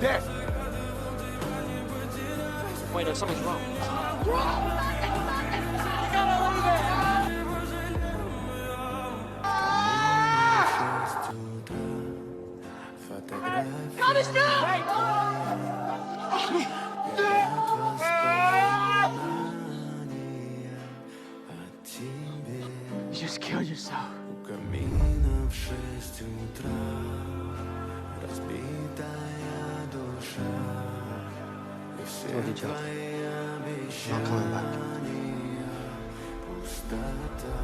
Dead. Wait, no, something's wrong. You just killed yourself. Камина в 6 утра, разбитая душа, и все What did you tell? твои Not coming back. обещания пустота.